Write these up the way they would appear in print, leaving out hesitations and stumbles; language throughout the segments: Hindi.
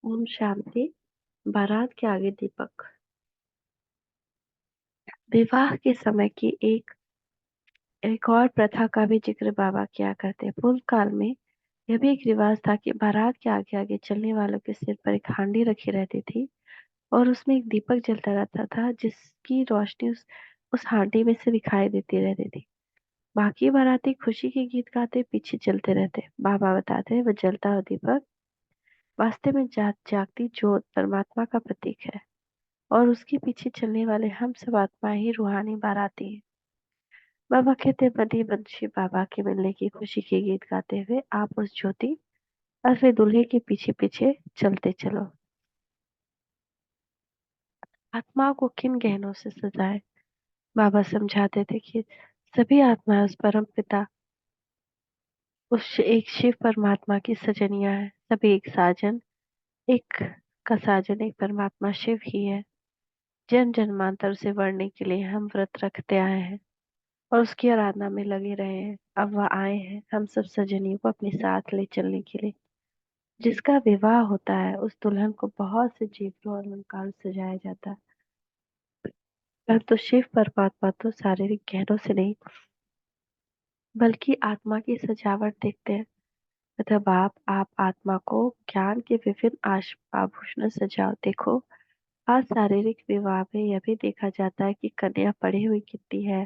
ओम शांति। बारात के आगे दीपक। विवाह के समय की एक एक और प्रथा का भी जिक्र बाबा किया करते। पूर्व काल में यह भी एक रिवाज था कि बारात के आगे आगे चलने वालों के सिर पर एक हांडी रखी रहती थी और उसमें एक दीपक जलता रहता था, जिसकी रोशनी उस हांडी में से दिखाई देती रहती थी। बाकी बाराती खुशी के गीत गाते पीछे चलते रहते। बाबा बताते वह जलता हुआ दीपक वास्तव में जागती ज्योत परमात्मा का प्रतीक है और उसके पीछे चलने वाले हम सब आत्माएं ही रूहानी बाराती हैं। बाबा कहते बड़ी बंशी बाबा के मिलने की खुशी के गीत गाते हुए आप उस ज्योति और फिर दूल्हे के पीछे पीछे चलते चलो। आत्माओं को किन गहनों से सजाए? बाबा समझाते थे कि सभी आत्माएं उस परम पिता, उस एक शिव परमात्मा की सजनियां हैं। सभी एक का साजन एक परमात्मा शिव ही है। जन्म जन्मांतर से वर्णने के लिए हम व्रत रखते आए हैं और उसकी आराधना में लगे रहे हैं। अब वह आए हैं हम सब सजनियों को अपने साथ ले चलने के लिए। जिसका विवाह होता है उस दुल्हन को बहुत से जेवरों और अलंकार से सजाया जाता है। परंतु शिव परमात्मा तो शारीरिक गहनों से नहीं बल्कि आत्मा की सजावट देखते हैं। मतलब आप आत्मा को ज्ञान के विभिन्न आभूषण सजाओ। देखो, आज शारीरिक विवाह में यह भी देखा जाता है कि कन्या पढ़ी हुई कितनी है,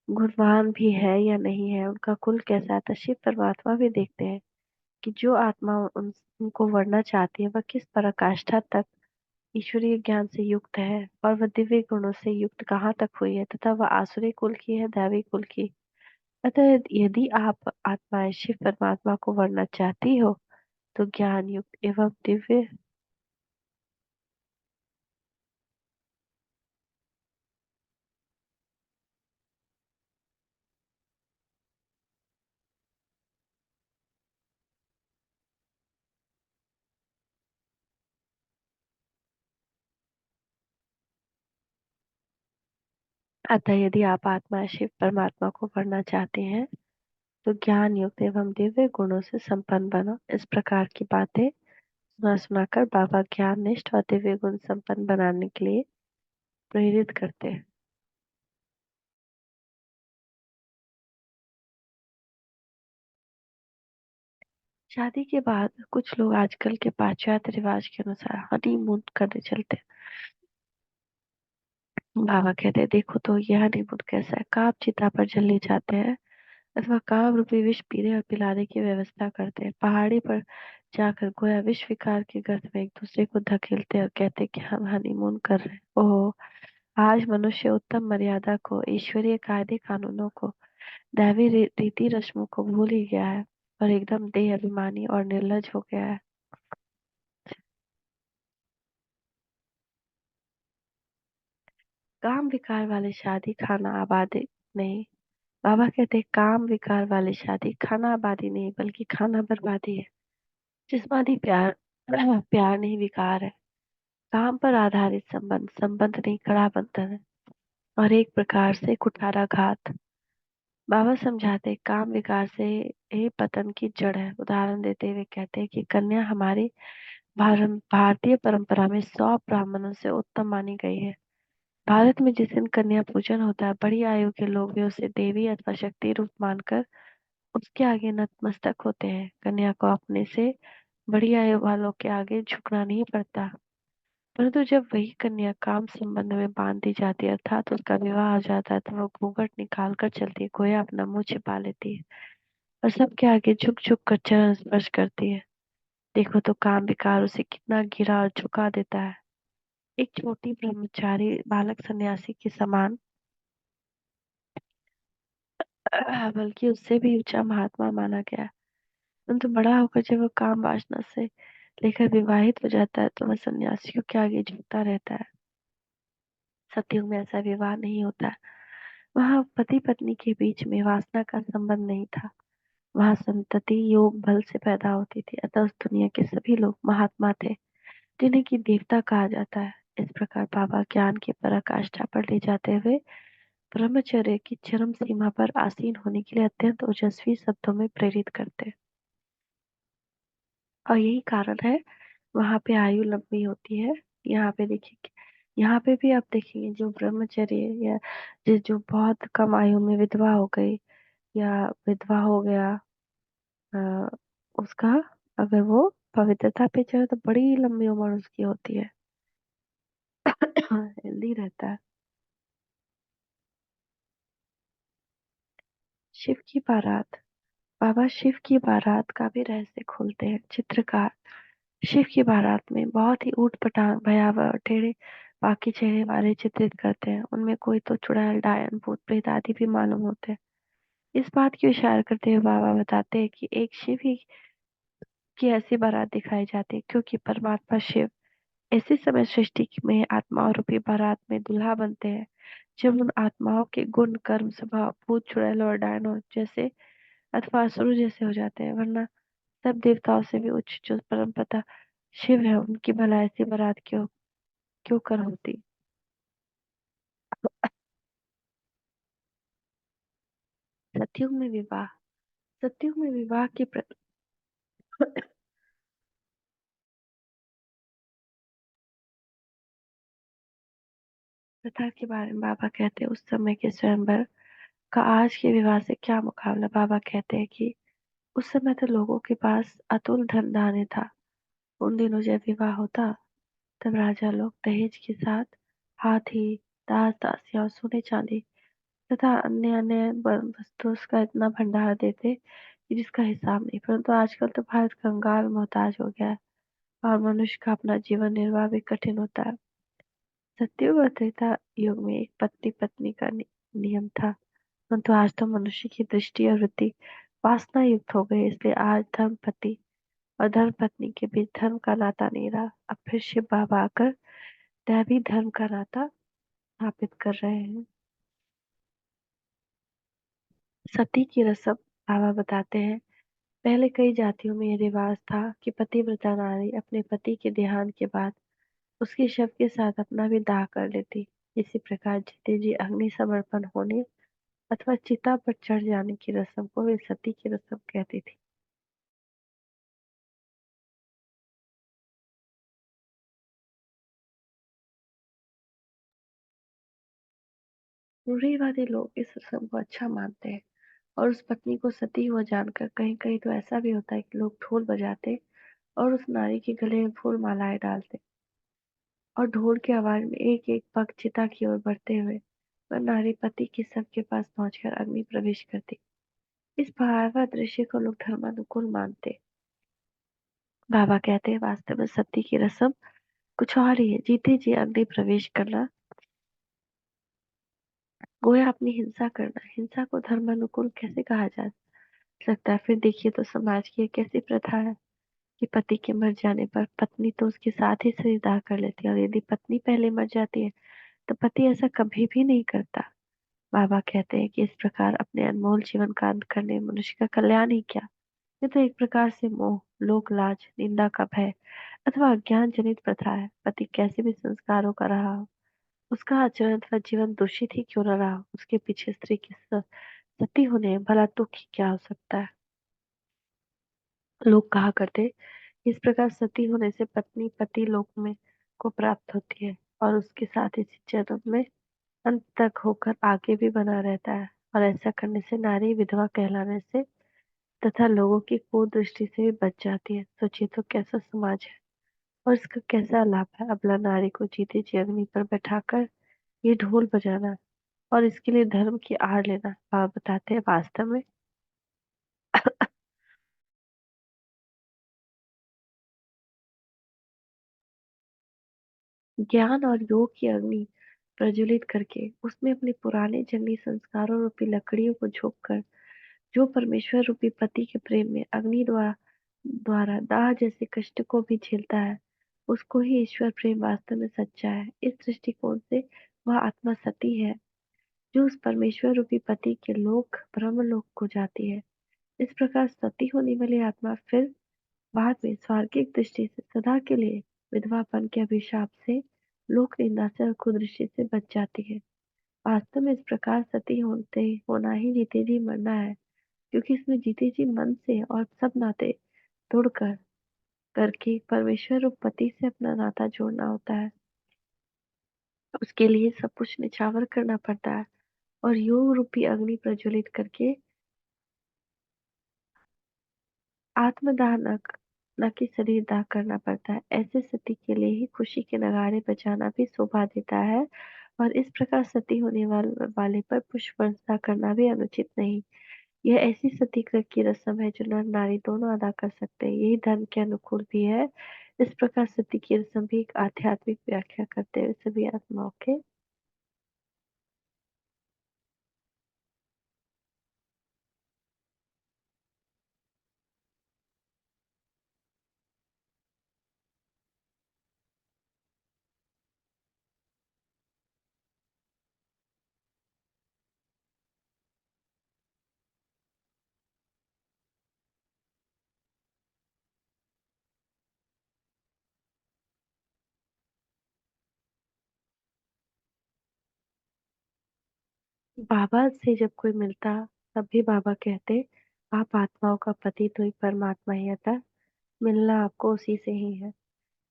गुणवान भी है या नहीं है, उनका कुल कैसा है। तो शिव परमात्मा भी देखते हैं कि जो आत्मा उनको वरना चाहती है वह किस पराकाष्ठा तक ईश्वरीय ज्ञान से युक्त है और वह दिव्य गुणों से युक्त कहाँ तक हुई है, तथा वह आसुरी कुल की है दैवी कुल की। अतः यदि आप आत्माएं शिव परमात्मा को वरना चाहती हो तो ज्ञान युक्त एवं दिव्य। अतः यदि आप आत्माएं शिव परमात्मा को वरना चाहते हैं तो ज्ञान युक्त एवं दिव्य गुणों से संपन्न बनो। इस प्रकार की बातें सुना सुनाकर बाबा ज्ञान निष्ठ और दिव्य गुण संपन्न बनाने के लिए प्रेरित करते हैं। शादी के बाद कुछ लोग आजकल के पाश्चात्य रिवाज के अनुसार हनीमून करने चलते हैं। बाबा कहते हैं देखो तो यह हनीमून कैसा है। काम चिता पर जलने जाते हैं अथवा काम रूपी विष पीने और पिलाने की व्यवस्था करते हैं। पहाड़ी पर जाकर गोया विश्व विकार के गर्त में एक दूसरे को धकेलते हैं और कहते हैं कि हम हनीमून कर रहे हैं। ओह, आज मनुष्य उत्तम मर्यादा को, ईश्वरीय कायदे कानूनों को, दैवी रीति रस्मों को भूल ही गया है और एकदम देह अभिमानी और निर्लज हो गया है। काम विकार वाली शादी खाना आबादी नहीं। बाबा कहते हैं काम विकार वाली शादी खाना आबादी नहीं बल्कि खाना बर्बादी है। जिस्मानी प्यार प्यार नहीं विकार है। काम पर आधारित संबंध संबंध नहीं कड़ा बंधन है और एक प्रकार से कुठाराघात। बाबा समझाते काम विकार से ये पतन की जड़ है। उदाहरण देते हुए कहते हैं कि कन्या हमारी भारतीय परंपरा में 100 ब्राह्मणों से उत्तम मानी गई है। भारत में जिस दिन कन्या पूजन होता है बड़ी आयु के लोग भी उसे देवी अथवा शक्ति रूप मानकर उसके आगे नतमस्तक होते हैं। कन्या को अपने से बड़ी आयु वालों के आगे झुकना नहीं पड़ता। परंतु जब वही कन्या काम संबंध में बांध दी जाती है अर्थात उसका विवाह हो जाता है तो वह घूंघट निकाल कर चलती है, गोया अपना मुंह छिपा लेती है और सबके आगे झुक झुक कर चरण स्पर्श करती है। देखो तो काम विकार उसे कितना गिरा और झुका देता है। एक छोटी ब्रह्मचारी बालक सन्यासी के समान बल्कि उससे भी ऊंचा महात्मा माना गया है। परंतु बड़ा होकर जब वह काम वासना से लेकर विवाहित हो जाता है तो वह सन्यासियों के आगे झुकता रहता है। सतयुग में ऐसा विवाह नहीं होता है। वहाँ पति पत्नी के बीच में वासना का संबंध नहीं था। वहाँ संतति योग बल से पैदा होती थी। अतः उस दुनिया के सभी लोग महात्मा थे जिन्हें की देवता कहा जाता है। इस प्रकार बाबा ज्ञान की पराकाष्ठा पर ले जाते हुए ब्रह्मचर्य की चरम सीमा पर आसीन होने के लिए अत्यंत ओजस्वी शब्दों में प्रेरित करते हैं। और यही कारण है वहां पे आयु लंबी होती है। यहाँ पे देखिए, यहाँ पे भी आप देखेंगे जो ब्रह्मचर्य या जो बहुत कम आयु में विधवा हो गई या विधवा हो गया, अ, उसका अगर वो पवित्रता पे चले तो बड़ी लंबी उम्र उसकी होती है। हेल्दी रहता है। शिव की बारात। बाबा शिव की बारात का भी रहस्य खोलते हैं चित्रकार। शिव की बारात में बहुत ही ऊट पटांग भयावह और टेढ़े बाकी चेहरे वाले चित्रित करते हैं। उनमें कोई तो चुड़ैल, डायन, भूत प्रेत आदि भी मालूम होते हैं। इस बात की इशारा करते हुए बाबा बताते हैं कि एक शिव ही की ऐसी बारात दिखाई जाती है, क्योंकि परमात्मा शिव ऐसे समय सृष्टि में आत्माओं रूपी बारात में दूल्हा बनते हैं, जब उन आत्माओं के गुण, कर्म, स्वभाव भूत, चुड़ैल और डायनों जैसे अथवा असुर जैसे हो जाते हैं। वरना सब देवताओं से भी उच्च जो परमपिता शिव है, उनकी भला ऐसी बारात क्यों क्यों कर होती। सतयुग में विवाह। सतयुग में विवाह की प्रथा के बारे में बाबा कहते हैं, उस समय के स्वयंवर का आज के विवाह से क्या मुकाबला। बाबा कहते हैं कि उस समय तो लोगों के पास अतुल धन धान्य था। उन दिनों जब विवाह होता, तब राजा लोग दहेज के साथ हाथी, दास दासियां और सोने चांदी तथा अन्य अन्य वस्तु का इतना भंडार देते कि जिसका हिसाब नहीं। परंतु आजकल तो भारत कंगाल मोहताज हो गया है और मनुष्य का अपना जीवन निर्वाह भी कठिन होता है। सतयुग और त्रेता युग में एक पत्नी पत्नी का नियम था, परंतु आज तो मनुष्य की दृष्टि और वृत्ति वासना युक्त हो गई। इसलिए आज धर्म पति और धर्म पत्नी के बीच धर्म का नाता नहीं रहा। अब फिर शिव बाबा आकर दैवी धर्म का नाता स्थापित कर रहे हैं। सती की रस्म। बाबा बताते हैं, पहले कई जातियों में यह रिवाज था कि पतिव्रता नारी अपने पति के देहांत के बाद उसके शव के साथ अपना भी दाह कर लेती। इसी प्रकार जीते जी अग्नि समर्पण होने अथवा चिता पर चढ़ जाने की रस्म को वे सती की रस्म कहती थी। रूढ़िवादी लोग इस रस्म को अच्छा मानते हैं और उस पत्नी को सती हुआ जानकर कहीं कहीं तो ऐसा भी होता है कि लोग ढोल बजाते और उस नारी के गले में फूल मालाएं डालते और ढोल की आवाज में एक एक पग चिता की ओर बढ़ते हुए वह नारी पति के शव के पास पहुंचकर अग्नि प्रवेश करती। इस भयावह दृश्य को लोग धर्मानुकूल मानते। बाबा कहते हैं, वास्तव में सती की रस्म कुछ और ही है। जीते जी अग्नि प्रवेश करना गोया अपनी हिंसा करना। हिंसा को धर्मानुकूल कैसे कहा जा सकता है? फिर देखिए तो समाज की एक ऐसी प्रथा है कि पति के मर जाने पर पत्नी तो उसके साथ ही शरीर दाह कर लेती है, और यदि पत्नी पहले मर जाती है तो पति ऐसा कभी भी नहीं करता। बाबा कहते हैं कि इस प्रकार अपने अनमोल जीवन का अंत करने मनुष्य का कल्याण ही क्या, ये तो एक प्रकार से मोह, लोक लाज, निंदा का भय अथवा अज्ञान जनित प्रथा है। पति कैसे भी संस्कारों का रहा हो, उसका आचरण अथवा जीवन दूषित ही क्यों न रहा हो, उसके पीछे स्त्री की सती होने में भला दुख ही क्या हो सकता है। लोग कहा करते, इस प्रकार सती होने से पत्नी पति लोक में को प्राप्त होती है और उसके साथ इसी जन्म में अंत तक होकर आगे भी बना रहता है। और ऐसा करने से नारी विधवा कहलाने से तथा लोगों की कुदृष्टि से भी बच जाती है। सोचिए तो कैसा समाज है और इसका कैसा लाभ है। अबला नारी को जीते जी अग्नि पर बैठाकर ये ढोल बजाना और इसके लिए धर्म की आड़ लेना। बाबा बताते हैं, वास्तव में ज्ञान और योग की अग्नि प्रज्वलित करके उसमें अपने पुराने जंगली संस्कारों रूपी लकड़ियों को झोंक कर जो परमेश्वर रूपी पति के प्रेम में अग्नि द्वारा द्वारा दाह जैसे कष्ट को भी झेलता है, उसको ही ईश्वर प्रेम वास्तव में सच्चा है। इस दृष्टिकोण से वह आत्मा सती है, जो उस परमेश्वर रूपी पति के लोक ब्रह्मलोक को जाती है। इस प्रकार सती होने वाली आत्मा फिर बाद में स्वार्गिक दृष्टि से सदा के लिए विधवापन के अभिशाप से, लोक निंदा से और कुदृष्टि से बच जाती है। वास्तव में इस प्रकार सती होते होना ही जीते जी मरना है, क्योंकि इसमें जीते जी मन से और सब नाते तोड़कर करके परमेश्वर और पति से अपना नाता जोड़ना होता है। उसके लिए सब कुछ निछावर करना पड़ता है और योग रूपी अग्नि प्रज्वलित करके आत्मदाह न कि शरीर दाह करना पड़ता है। ऐसे सती के लिए ही खुशी के नगाड़े बजाना भी शोभा देता है और इस प्रकार सती होने वाले पर पुष्प वर्षा करना भी अनुचित नहीं। यह ऐसी सती की रस्म है जो नर नारी दोनों अदा कर सकते हैं। यही धर्म के अनुकूल भी है। इस प्रकार सती की रस्म भी एक आध्यात्मिक व्याख्या करते हुए सभी आत्माओं के बाबा से जब कोई मिलता तब भी बाबा कहते, आप आत्माओं का पति तो ही परमात्मा ही अतः मिलना आपको उसी से ही है।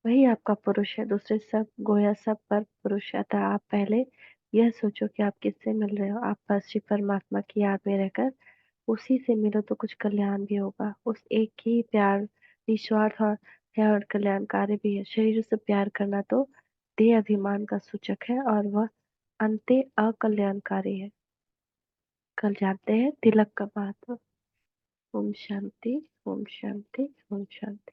वही आपका पुरुष है। दूसरे सब गोया सब पर पुरुष है। अतः आप पहले यह सोचो कि आप किससे मिल रहे हो। आप बस श्री परमात्मा की याद में रहकर उसी से मिलो तो कुछ कल्याण भी होगा। उस एक ही प्यार निस्वार्थ और है और कल्याणकारी भी है। शरीर से प्यार करना तो देह अभिमान का सूचक है और वह अंते अकल्याणकारी है। कल जानते हैं तिलक का महत्व। ओम शांति, ओम शांति, ओम शांति।